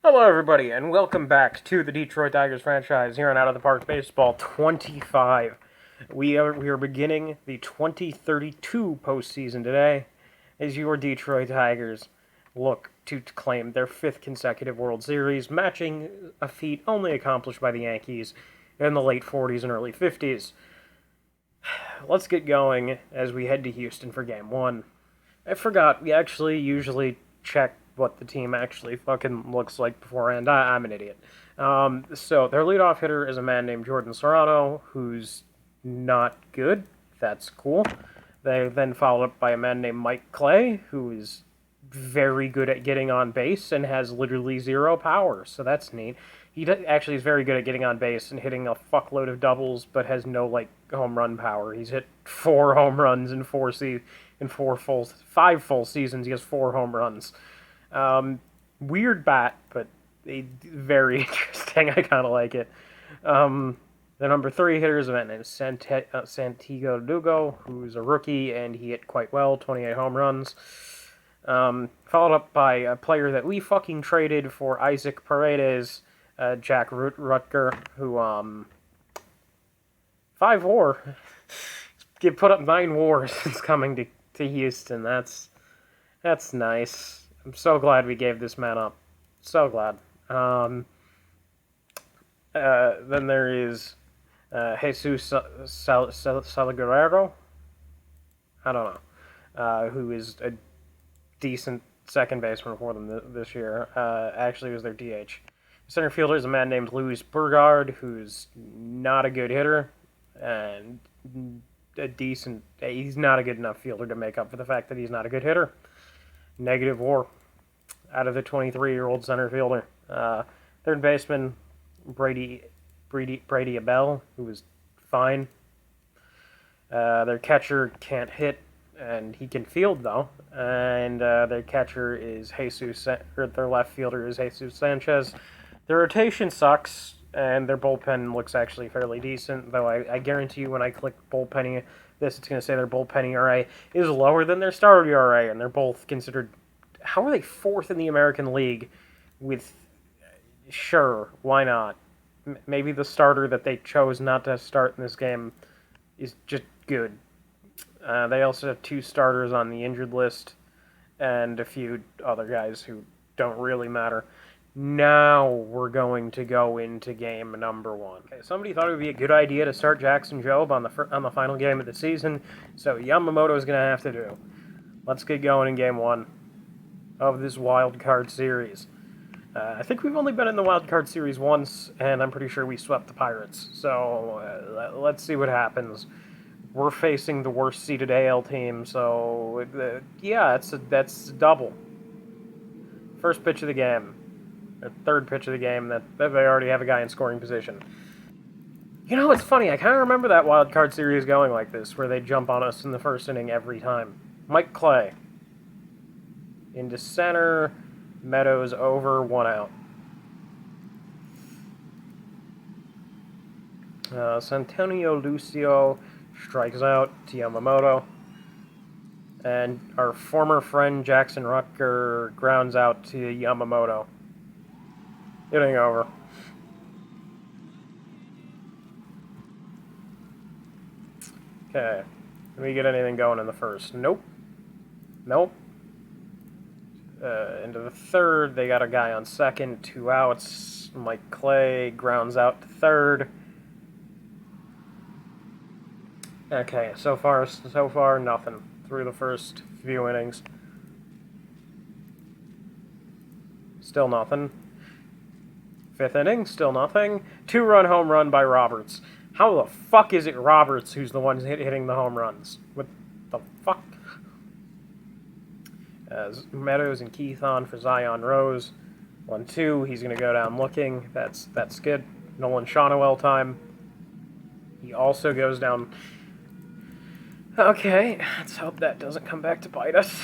Hello, everybody, and welcome back to the Detroit Tigers franchise here on Out of the Park Baseball 25. We are beginning the 2032 postseason today as your Detroit Tigers look to claim their fifth consecutive World Series, matching a feat only accomplished by the Yankees in the late 40s and early 50s. Let's get going as we head to Houston for Game 1. I forgot, we actually usually check what the team actually fucking looks like beforehand. I'm an idiot. So their leadoff hitter is a man named Jordan Serrano, who's not good. That's cool. They then followed up by a man named Mike Clay, who is very good at getting on base and has literally zero power. So that's neat. Actually is very good at getting on base and hitting a fuckload of doubles, but has no home run power. He's hit 4 home runs in 5 full seasons. He has 4 home runs. Weird bat, but very interesting. I kind of like it. The number 3 hitter is a man named Santiago Lugo, who's a rookie, and he hit quite well, 28 home runs. Followed up by a player that we fucking traded for Isaac Paredes, Jack Rutger, who, 5 WAR. He put up 9 WAR since coming to Houston. That's nice. I'm so glad we gave this man up. So glad. Then there is Jesus Salguero. I don't know. Who is a decent second baseman for them this year. Actually, was their DH. Center fielder is a man named Luis Burgard, who's not a good hitter and he's not a good enough fielder to make up for the fact that he's not a good hitter. Negative WAR out of the 23-year-old center fielder. Third baseman Brady Abell, who was fine. Their catcher can't hit, and he can field though. And their catcher is their left fielder is Jesus Sanchez. Their rotation sucks, and their bullpen looks actually fairly decent, though I guarantee you when I click bullpen it's going to say their bullpen ERA is lower than their starter ERA, and they're both considered... How are they 4th in the American League with... Sure, why not? Maybe the starter that they chose not to start in this game is just good. They also have 2 starters on the injured list, and a few other guys who don't really matter. Now we're going to go into game number 1. Okay, somebody thought it would be a good idea to start Jackson Jobe on the final game of the season, so Yamamoto is going to have to do. Let's get going in game 1 of this wild card series. I think we've only been in the wild card series once, and I'm pretty sure we swept the Pirates. So let's see what happens. We're facing the worst seeded AL team, so yeah, that's a double. First pitch of the game. Third pitch of the game that they already have a guy in scoring position. You know, it's funny. I kind of remember that wild card series going like this, where they jump on us in the first inning every time. Mike Clay. Into center. Meadows over, 1 out. Santonio Lucio strikes out to Yamamoto. And our former friend Jackson Rutger grounds out to Yamamoto. Getting over. Okay. Can we get anything going in the first? Nope. Into the third, they got a guy on second, 2 outs. Mike Clay grounds out to third. Okay, so far, nothing through the first few innings. Still nothing. 5th inning, still nothing. 2-run home run by Roberts. How the fuck is it Roberts who's the one hitting the home runs? What the fuck? Meadows and Keith on for Zion Rose. 1-2, he's going to go down looking. That's good. Nolan Shawnoel time. He also goes down... Okay, let's hope that doesn't come back to bite us.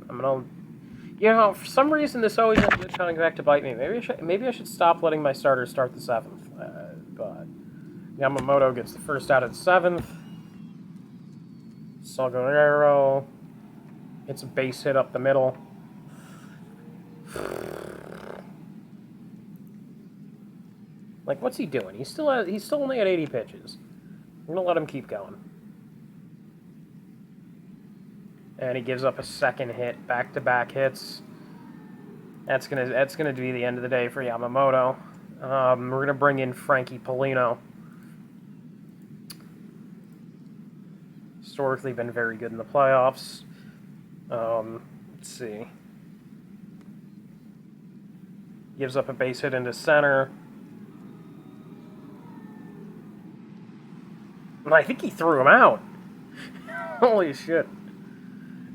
I'm going to... You know, for some reason this always ends up coming back to bite me. Maybe I should stop letting my starters start the 7th. But Yamamoto gets the first out of the 7th. Salguero hits a base hit up the middle. Like, what's he doing? He's still only at 80 pitches. I'm gonna let him keep going. And he gives up a second hit, back-to-back hits. That's gonna be the end of the day for Yamamoto. We're gonna bring in Frankie Polino. Historically been very good in the playoffs. Let's see. Gives up a base hit into center. I think he threw him out. Holy shit.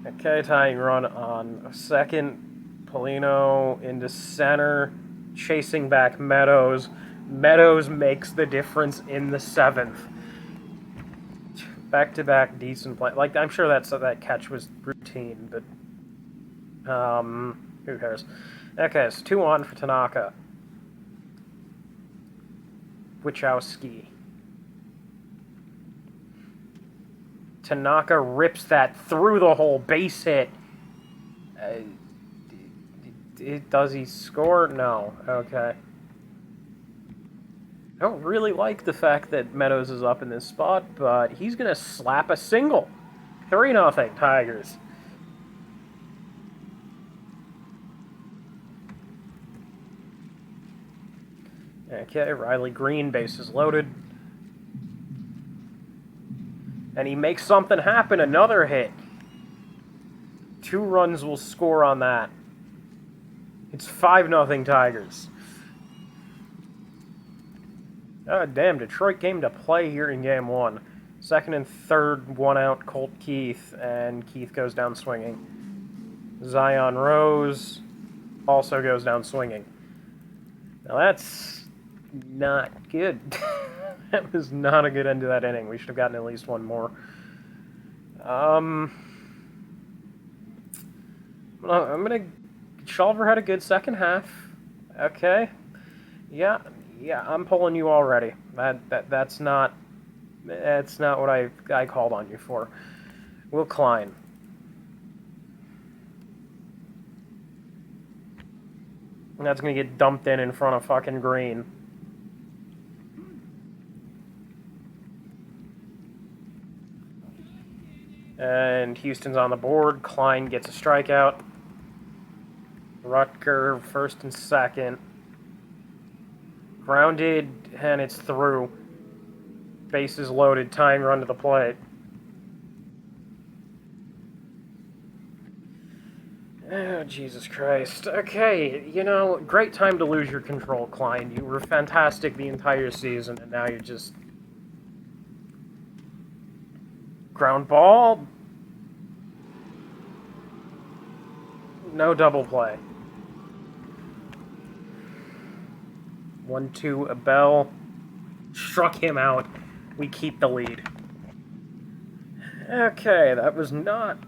Okay, tying run on second. Polino into center. Chasing back Meadows. Meadows makes the difference in the seventh. Back-to-back decent play. Like, I'm sure that catch was routine, but who cares? Okay, so 2-1 for Tanaka. Wachowski. Tanaka rips that through the hole, base hit. Does he score? No. Okay. I don't really like the fact that Meadows is up in this spot, but he's going to slap a single. 3-0 Tigers. Okay, Riley Green, bases loaded. And he makes something happen, another hit. 2 runs will score on that. It's 5-0 Tigers. Oh, damn, Detroit came to play here in Game 1. Second and third, 1 out, Colt Keith, and Keith goes down swinging. Zion Rose also goes down swinging. Now that's not good. That was not a good end to that inning. We should have gotten at least one more. I'm gonna... Shulver had a good second half. Okay. Yeah, I'm pulling you already. That's not what I called on you for. Will Klein. And that's gonna get dumped in front of fucking Green. And Houston's on the board. Klein gets a strikeout. Rutger, first and second. Grounded, and it's through. Bases loaded, tying run to the plate. Oh, Jesus Christ. Okay, great time to lose your control, Klein. You were fantastic the entire season, and now you're just... Ground ball. No double play. 1-2, Abel. Struck him out. We keep the lead. Okay, that was not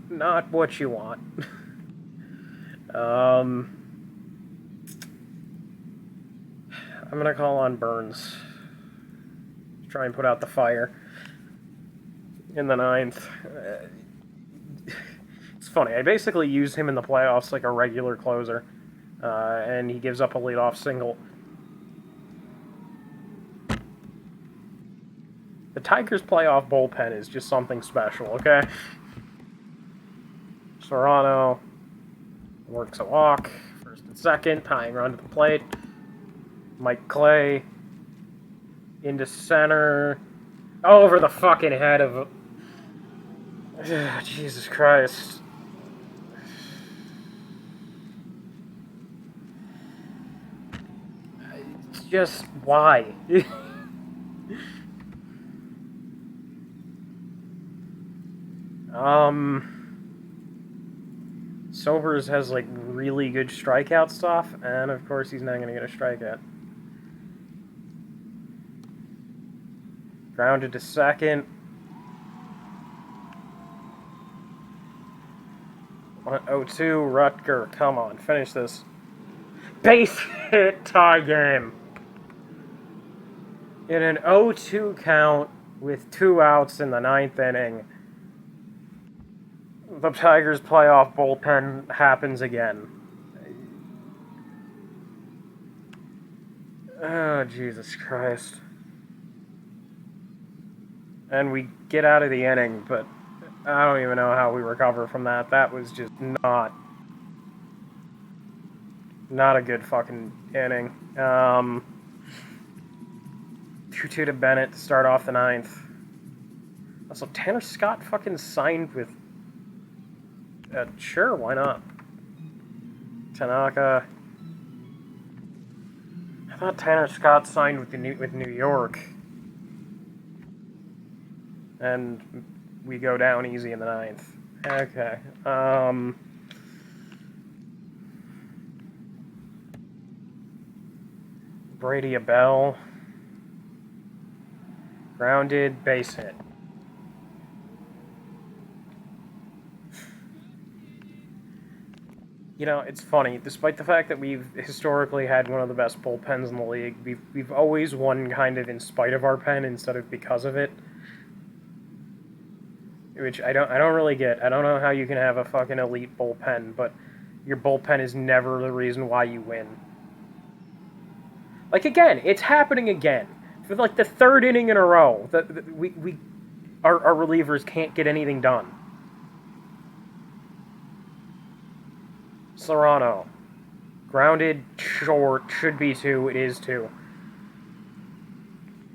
what you want. I'm gonna call on Burns. Try and put out the fire in the 9th. It's funny. I basically use him in the playoffs like a regular closer, and he gives up a leadoff single. The Tigers' playoff bullpen is just something special, okay? Serrano works a walk, first and second, tying run to the plate. Mike Clay into center, over the fucking head of... Jesus Christ. Just why? Sobers has like really good strikeout stuff, and of course he's not going to get a strikeout. Grounded to second. 0-2, Rutger, come on, finish this. Base hit, tie game. In an 0-2 count with 2 outs in the 9th inning, the Tigers' playoff bullpen happens again. Oh, Jesus Christ. And we get out of the inning, but I don't even know how we recover from that. That was just not a good fucking inning. 2-2 to Bennett to start off the ninth. Also, Tanner Scott fucking signed with... sure, why not? Tanaka. I thought Tanner Scott signed with New York. And we go down easy in the ninth. Okay. Brady Abell. Grounded, base hit. You know, it's funny. Despite the fact that we've historically had one of the best bullpens in the league, we've always won kind of in spite of our pen instead of because of it. Which I don't really get. I don't know how you can have a fucking elite bullpen, but your bullpen is never the reason why you win. Like, again, it's happening again. For like the third inning in a row, our relievers can't get anything done. Serrano. Grounded, short, should be 2, it is 2.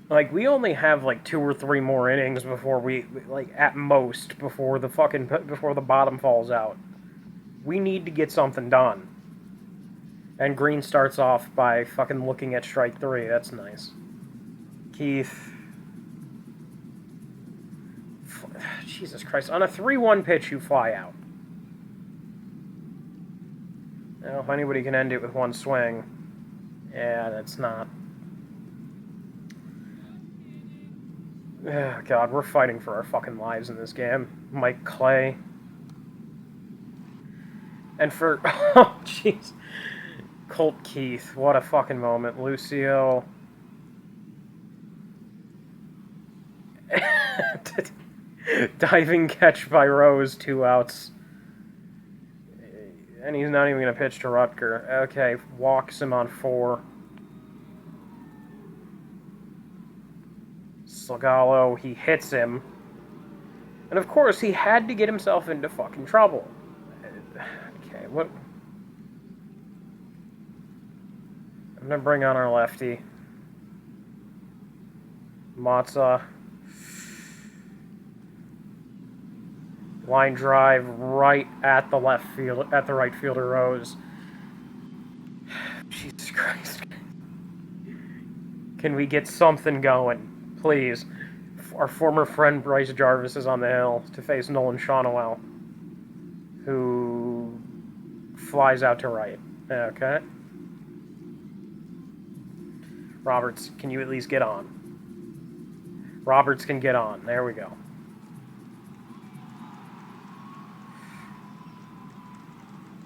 Like, we only have, like, 2 or 3 more innings before like, at most, before the bottom falls out. We need to get something done. And Green starts off by fucking looking at strike 3, that's nice. Keith. Jesus Christ, on a 3-1 pitch, you fly out. Now, if anybody can end it with one swing, yeah, that's not. Oh, God, we're fighting for our fucking lives in this game. Mike Clay. And for... Oh, jeez. Colt Keith, what a fucking moment. Lucio. Diving catch by Rose, 2 outs. And he's not even going to pitch to Rutger. Okay, walks him on 4. Salgallo, he hits him. And of course, he had to get himself into fucking trouble. Okay, what... I'm going to bring on our lefty. Matza. Line drive right at the right fielder Rose. Jesus Christ. Can we get something going? Please. Our former friend Bryce Jarvis is on the hill to face Nolan Shawnow, who flies out to right. Okay. Roberts, can you at least get on? Roberts can get on. There we go.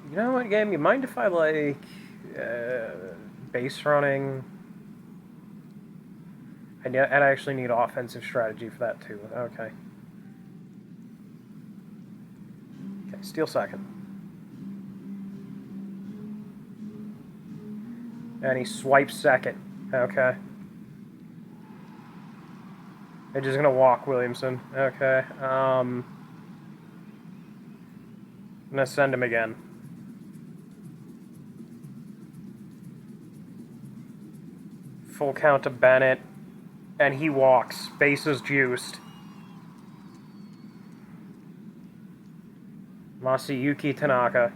You know what, game? You mind if I, like, base running? I'd actually need offensive strategy for that, too. Okay. Okay, steal second. And he swipes second. Okay. They're just gonna walk Williamson. Okay. I'm gonna send him again. Full count to Bennett. And he walks. Bases juiced. Masayuki Tanaka.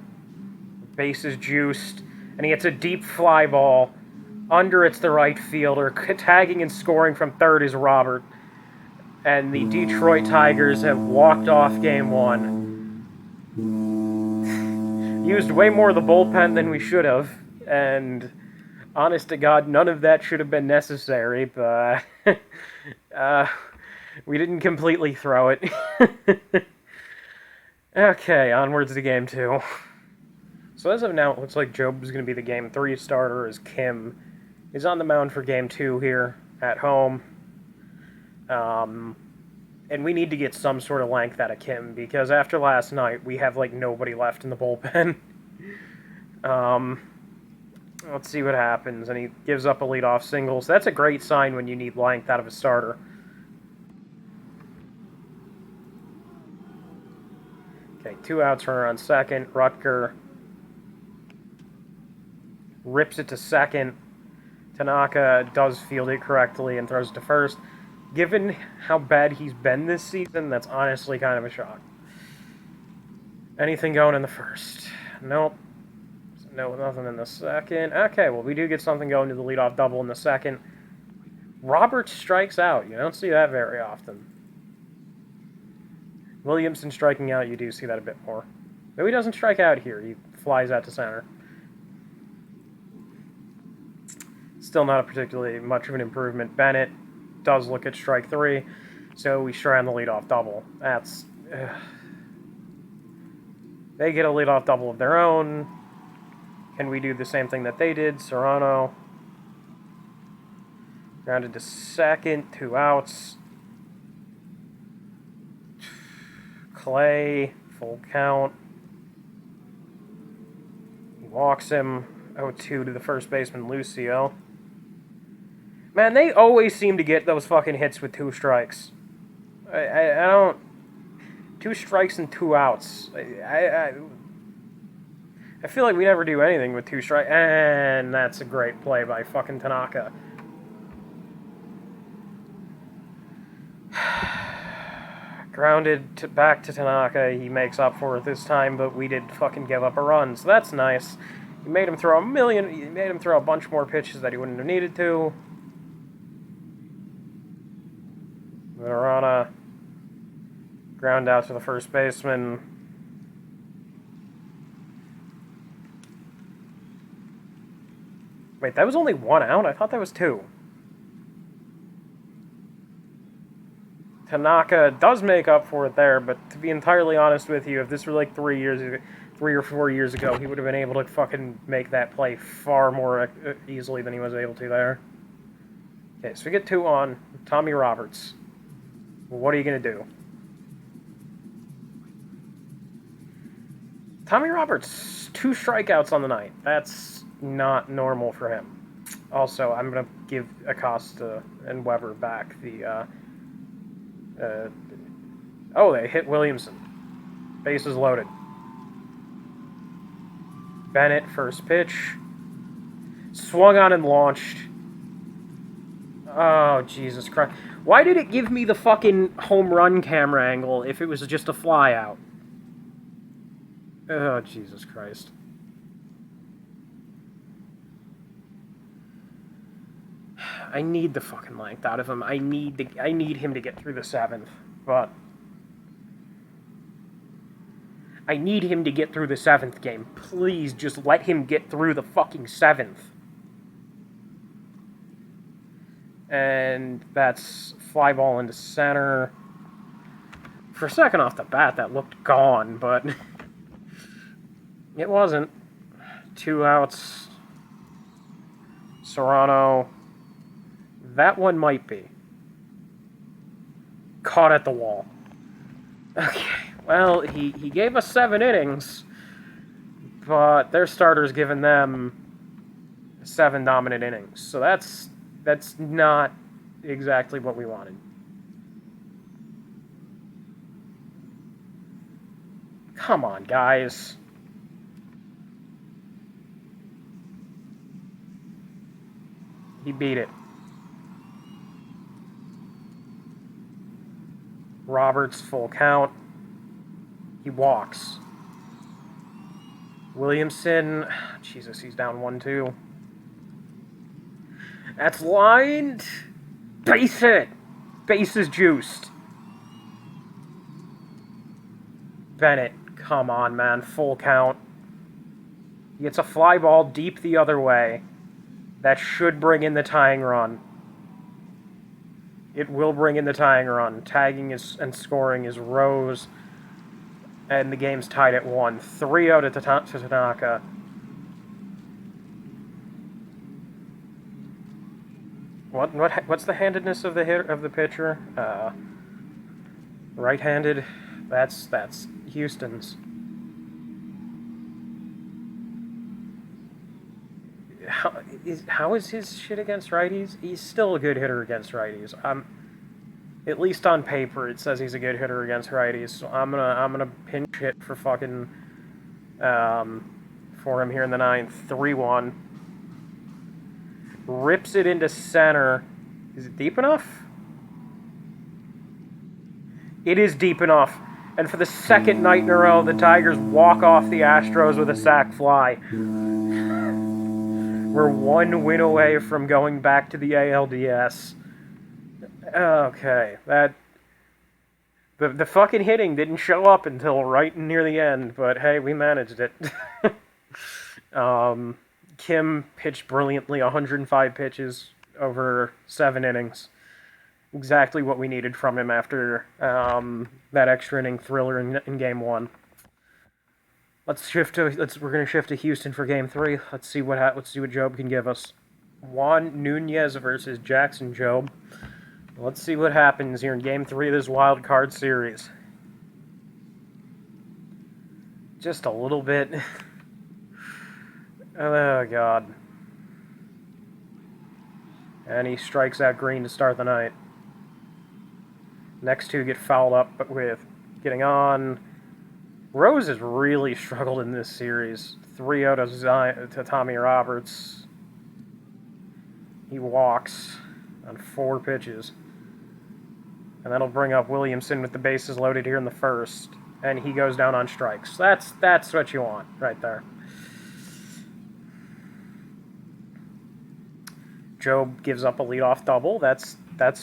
Bases juiced. And he hits a deep fly ball. Under it's the right fielder. Tagging and scoring from third is Robert. And the Detroit Tigers have walked off game 1. Used way more of the bullpen than we should have. And... honest to God, none of that should have been necessary, but we didn't completely throw it. Okay, onwards to game 2. So as of now, it looks like Job is going to be the game 3 starter as Kim is on the mound for game 2 here at home. And we need to get some sort of length out of Kim, because after last night, we have, like, nobody left in the bullpen. Let's see what happens. And he gives up a leadoff single. So that's a great sign when you need length out of a starter. Okay, 2 outs, runner on second. Rutger rips it to second. Tanaka does field it correctly and throws it to first. Given how bad he's been this season, that's honestly kind of a shock. Anything going in the first? Nope. No, nothing in the second. Okay, well, we do get something going to the leadoff double in the second. Roberts strikes out. You don't see that very often. Williamson striking out, you do see that a bit more. Though he doesn't strike out here. He flies out to center. Still not a particularly much of an improvement. Bennett does look at strike 3, so we strand the leadoff double. That's... They get a leadoff double of their own. Can we do the same thing that they did? Serrano grounded to second, 2 outs. Clay, full count. He walks him. 0-2 to the first baseman, Lucio. Man, they always seem to get those fucking hits with 2 strikes. I don't... 2 strikes and 2 outs. I feel like we never do anything with 2 strikes. And that's a great play by fucking Tanaka. Grounded back to Tanaka. He makes up for it this time, but we did fucking give up a run, so that's nice. He made him throw a bunch more pitches that he wouldn't have needed to. Verona ground out to the first baseman. Wait, that was only 1 out? I thought that was 2. Tanaka does make up for it there, but to be entirely honest with you, if this were like 3 or 4 years ago, he would have been able to fucking make that play far more easily than he was able to there. Okay, so we get 2 on Tommy Roberts. What are you going to do? Tommy Roberts, 2 strikeouts on the night. That's not normal for him. Also, I'm going to give Acosta and Weber back the... they hit Williamson. Bases loaded. Bennett, first pitch. Swung on and launched. Oh, Jesus Christ. Why did it give me the fucking home run camera angle if it was just a fly out? Oh, Jesus Christ. I need the fucking length out of him. I need him to get through the 7th, but I need him to get through the 7th game. Please, just let him get through the fucking 7th. And that's fly ball into center. For a second off the bat, that looked gone, but it wasn't. 2 outs. Serrano. That one might be. Caught at the wall. Okay, well, he gave us 7 innings, but their starter's given them 7 dominant innings. So that's not exactly what we wanted. Come on, guys. He beat it. Roberts, full count. He walks. Williamson, Jesus, he's down 1-2. That's lined. Base hit. Base is juiced. Bennett, come on, man. Full count. He gets a fly ball deep the other way. That should bring in the tying run. It will bring in the tying run. Tagging and scoring is Rose. And the game's tied at 1. 3-0 to Tanaka. What's the handedness of the pitcher? Right-handed. That's Houston's. how is his shit against righties? He's still a good hitter against righties. At least on paper, it says he's a good hitter against righties. So I'm gonna pinch hit for fucking for him here in the ninth. 3-1. Rips it into center. Is it deep enough? It is deep enough. And for the second night in a row, the Tigers walk off the Astros with a sac fly. We're one win away from going back to the ALDS. Okay, the fucking hitting didn't show up until right near the end, but hey, we managed it. Kim pitched brilliantly, 105 pitches over 7 innings. Exactly what we needed from him after that extra inning thriller in Game 1. We're gonna shift to Houston for Game 3. Let's see what Job can give us. Juan Nunez versus Jackson Job. Let's see what happens here in Game 3 of this wild card series. Just a little bit. Oh God. And he strikes out Green to start the night. Next two get fouled up with getting on. Rose has really struggled in this series. 3-0 to Tommy Roberts. He walks on 4 pitches. And that'll bring up Williamson with the bases loaded here in the first. And he goes down on strikes. That's what you want right there. Job gives up a leadoff double. That's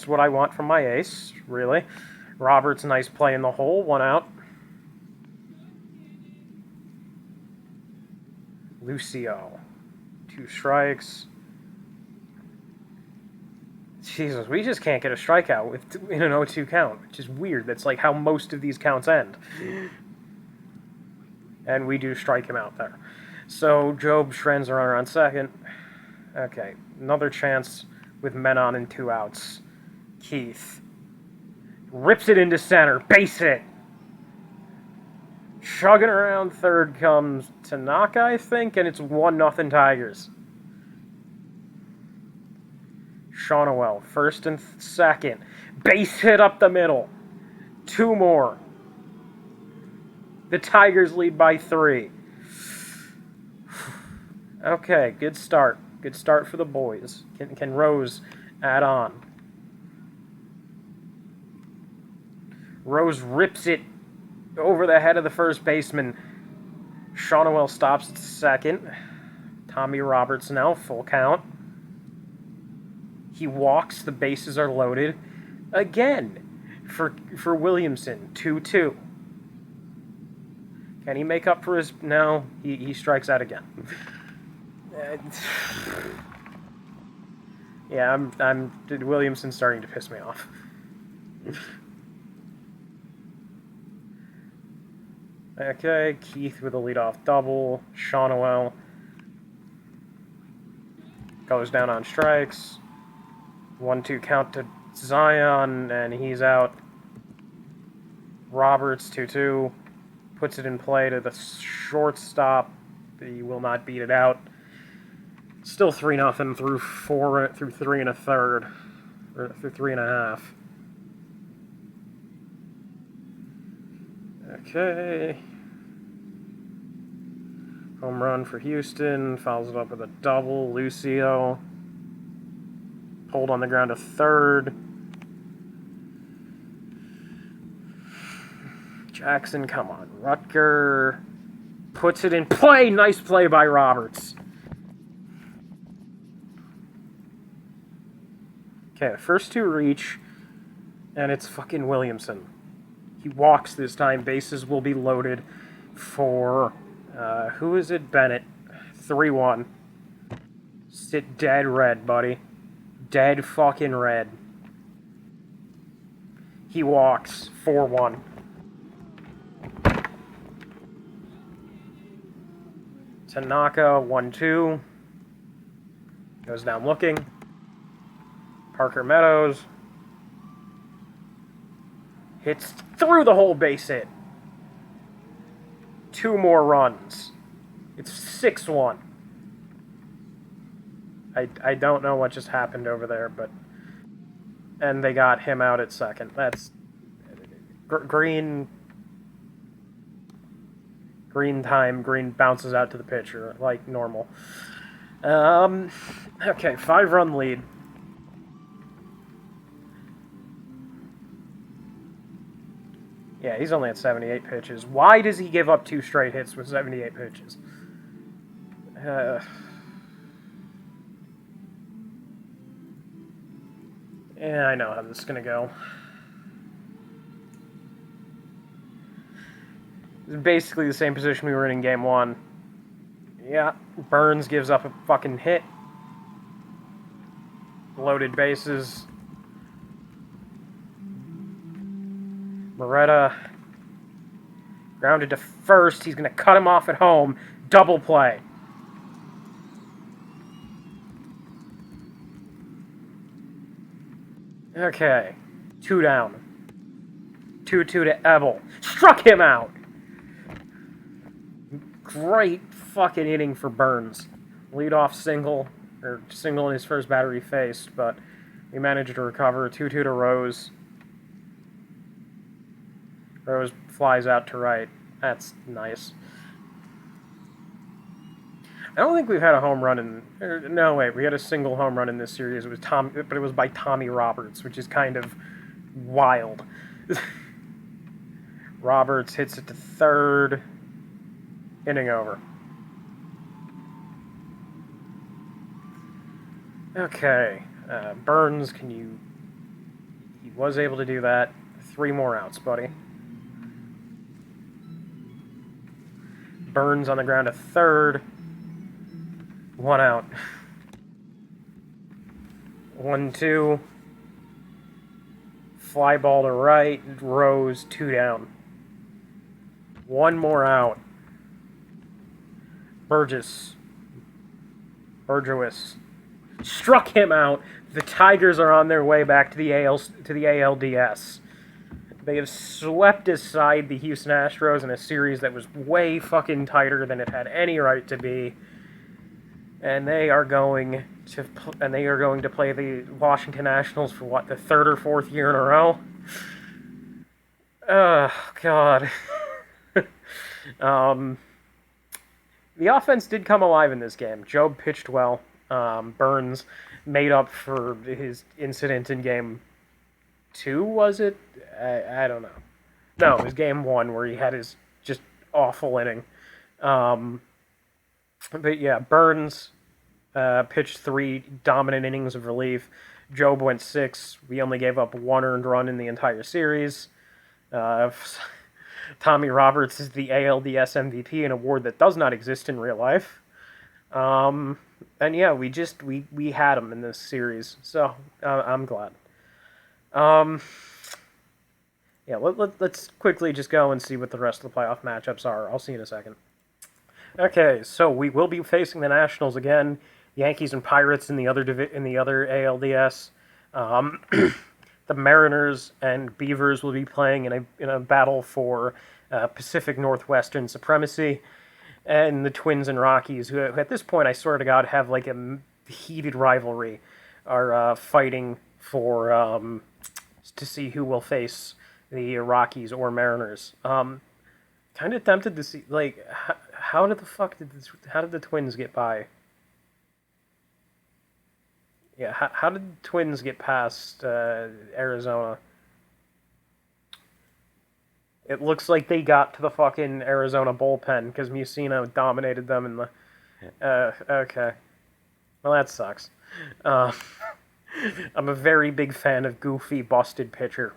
what I want from my ace, really. Roberts, nice play in the hole, 1 out. Lucio, 2 strikes. Jesus, we just can't get a strikeout in an 0-2 count, which is weird. That's like how most of these counts end. And we do strike him out there. So Job shreds a runner on second. Okay, another chance with men on and 2 outs. Keith rips it into center, base hit. Chugging around third comes Tanaka, I think, and it's 1-0 Tigers. Shonowell, first and second. Base hit up the middle. 2 more. The Tigers lead by 3. Okay, good start. Good start for the boys. Can Rose add on? Rose rips it over the head of the first baseman. Shonowell stops at second. Tommy Roberts now, full count. He walks, the bases are loaded. Again, for Williamson, 2-2. Can he make up for his... No, he strikes out again. Yeah, Williamson's starting to piss me off. Okay, Keith with a leadoff double. Shonowell goes down on strikes. 1-2 count to Zion, and he's out. Roberts, 2-2. Puts it in play to the shortstop. He will not beat it out. Still 3-0 through 3 1/3, or through 3 1/2. Okay. Home run for Houston. Fouls it up with a double. Lucio pulled on the ground to third. Jackson, come on. Rutger puts it in play. Nice play by Roberts. Okay, the first 2 reach, and it's fucking Williamson. He walks this time. Bases will be loaded for, who is it? Bennett. 3-1. Sit dead red, buddy. Dead fucking red. He walks. 4-1. Tanaka, 1-2. Goes down looking. Parker Meadows hits through the whole base hit. 2 more runs. It's 6-1. I don't know what just happened over there, but... And they got him out at second. That's... Green... Green time, Green bounces out to the pitcher, like normal. Okay, 5-run lead. Yeah, he's only at 78 pitches. Why does he give up 2 straight hits with 78 pitches? Yeah, I know how this is going to go. It's basically the same position we were in Game 1. Yeah, Burns gives up a fucking hit. Loaded bases. Moretta grounded to first. He's going to cut him off at home. Double play. Okay. 2 down. 2-2 to Ebel. Struck him out. Great fucking inning for Burns. Leadoff single, or single in his first batter he faced, but we managed to recover. 2-2 to Rose. Rose flies out to right. That's nice. I don't think we've had a home run in... No, wait, we had a single home run in this series. It was but it was by Tommy Roberts, which is kind of wild. Roberts hits it to third. Inning over. Okay. Burns, can you... He was able to do that. 3 more outs, buddy. Burns on the ground to third. 1 out. 1-2. Fly ball to right. Rose, 2 down. 1 more out. Burgess. Struck him out. The Tigers are on their way back to the ALDS. They have swept aside the Houston Astros in a series that was way fucking tighter than it had any right to be. And they are going to play the Washington Nationals for what, the 3rd or 4th year in a row? Oh God. The offense did come alive in this game. Job pitched well. Burns made up for his incident in Game 2, was it? I don't know. No, it was Game 1 where he had his just awful inning. But yeah, Burns pitched 3 dominant innings of relief. Job went 6. We only gave up 1 earned run in the entire series. Tommy Roberts is the ALDS MVP, an award that does not exist in real life. And yeah, we had him in this series, so I'm glad. Yeah, let's quickly just go and see what the rest of the playoff matchups are. I'll see you in a second. Okay, so we will be facing the Nationals again. Yankees and Pirates in the other ALDS. The Mariners and Beavers will be playing in a battle for Pacific Northwestern supremacy, and the Twins and Rockies, who at this point, I swear to God, have like a heated rivalry, are fighting for to see who will face the Rockies or Mariners. Kind of tempted to see, like, how did the Twins get by? Yeah, how did the Twins get past Arizona? It looks like they got to the fucking Arizona bullpen because Musino dominated them in the... okay. Well, that sucks. I'm a very big fan of goofy, busted pitcher.